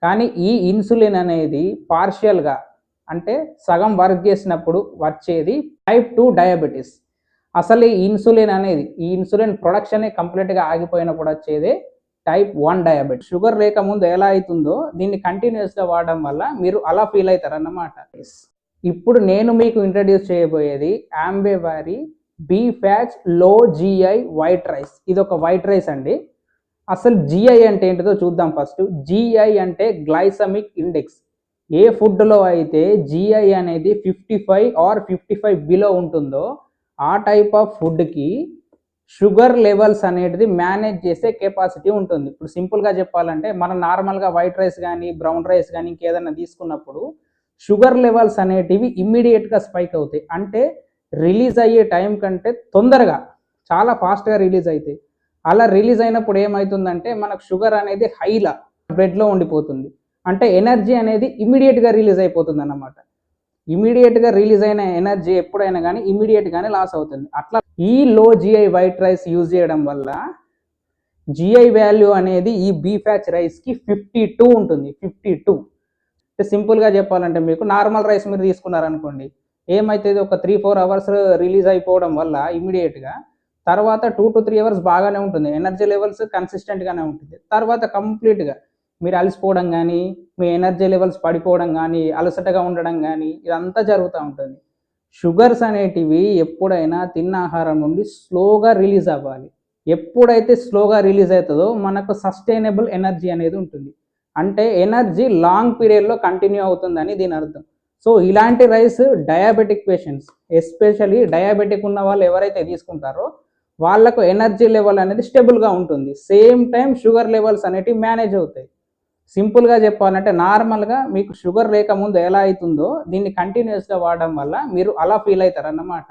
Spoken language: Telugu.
కానీ ఈ ఇన్సులిన్ అనేది పార్షియల్గా అంటే సగం వర్క్ చేసినప్పుడు వచ్చేది టైప్ 2 డయాబెటీస్. అసలు ఈ ఇన్సులిన్ ప్రొడక్షనే కంప్లీట్గా ఆగిపోయినప్పుడు వచ్చేదే టైప్ 1 డయాబెటీస్. షుగర్ లేకముందు ఎలా అవుతుందో దీన్ని కంటిన్యూస్గా వాడడం వల్ల మీరు అలా ఫీల్ అవుతారన్నమాట. ఇప్పుడు నేను మీకు ఇంట్రడ్యూస్ చేయబోయేది ఆంబేవారి బీ ఫ్యాచ్ లో జిఐ వైట్ రైస్. ఇది ఒక వైట్ రైస్ అండి. అసలు జిఐ అంటే ఏంటిదో చూద్దాం. ఫస్ట్ జిఐ అంటే గ్లైసమిక్ ఇండెక్స్. ఏ ఫుడ్లో అయితే జిఐ అనేది 55 ఆర్ 55 బిలో ఉంటుందో ఆ టైప్ ఆఫ్ ఫుడ్కి షుగర్ లెవెల్స్ అనేది మేనేజ్ చేసే కెపాసిటీ ఉంటుంది. ఇప్పుడు సింపుల్గా చెప్పాలంటే మనం నార్మల్గా వైట్ రైస్ కానీ బ్రౌన్ రైస్ కానీ ఇంకేదైనా తీసుకున్నప్పుడు షుగర్ లెవెల్స్ అనేటివి ఇమ్మీడియట్గా స్పైక్ అవుతాయి. అంటే రిలీజ్ అయ్యే టైం కంటే తొందరగా చాలా ఫాస్ట్గా రిలీజ్ అవుతాయి. అలా రిలీజ్ అయినప్పుడు ఏమవుతుందంటే మనకు షుగర్ అనేది హైలా బ్లడ్లో ఉండిపోతుంది. అంటే ఎనర్జీ అనేది ఇమ్మీడియట్గా రిలీజ్ అయిపోతుంది అన్నమాట. ఇమీడియట్గా రిలీజ్ అయిన ఎనర్జీ ఎప్పుడైనా కానీ ఇమీడియట్గానే లాస్ అవుతుంది. అట్లా ఈ లో జిఐ వైట్ రైస్ యూజ్ చేయడం వల్ల జిఐ వాల్యూ అనేది ఈ బీ ఫ్యాచ్ రైస్కి 52 ఉంటుంది. 52 సింపుల్గా చెప్పాలంటే మీకు నార్మల్ రైస్ మీరు తీసుకున్నారనుకోండి, ఏమైతుంది, ఒక 3-4 అవర్స్ రిలీజ్ అయిపోవడం వల్ల ఇమీడియట్గా తర్వాత 2 to 3 అవర్స్ బాగానే ఉంటుంది, ఎనర్జీ లెవెల్స్ కన్సిస్టెంట్గానే ఉంటుంది. తర్వాత కంప్లీట్గా మీరు అలసిపోవడం కానీ మీ ఎనర్జీ లెవెల్స్ పడిపోవడం కానీ అలసటగా ఉండడం కానీ ఇదంతా జరుగుతూ ఉంటుంది. షుగర్స్ అనేటివి ఎప్పుడైనా తిన్న ఆహారం నుండి స్లోగా రిలీజ్ అవ్వాలి. ఎప్పుడైతే స్లోగా రిలీజ్ అవుతుందో మనకు సస్టైనబుల్ ఎనర్జీ అనేది ఉంటుంది. అంటే ఎనర్జీ లాంగ్ పీరియడ్లో కంటిన్యూ అవుతుందని దీని అర్థం. సో ఇలాంటి rice diabetic patients, especially diabetic ఉన్న వాళ్ళు ఎవరైతే తీసుకుంటారో వాళ్ళకు ఎనర్జీ లెవెల్ అనేది స్టేబుల్గా ఉంటుంది. సేమ్ టైం షుగర్ లెవెల్స్ అనేటివి మేనేజ్ అవుతాయి. సింపుల్గా చెప్పాలంటే నార్మల్గా మీకు షుగర్ లేకముందు ఎలా అవుతుందో దీన్ని కంటిన్యూస్గా వాడడం వల్ల మీరు అలా ఫీల్ అవుతారన్నమాట.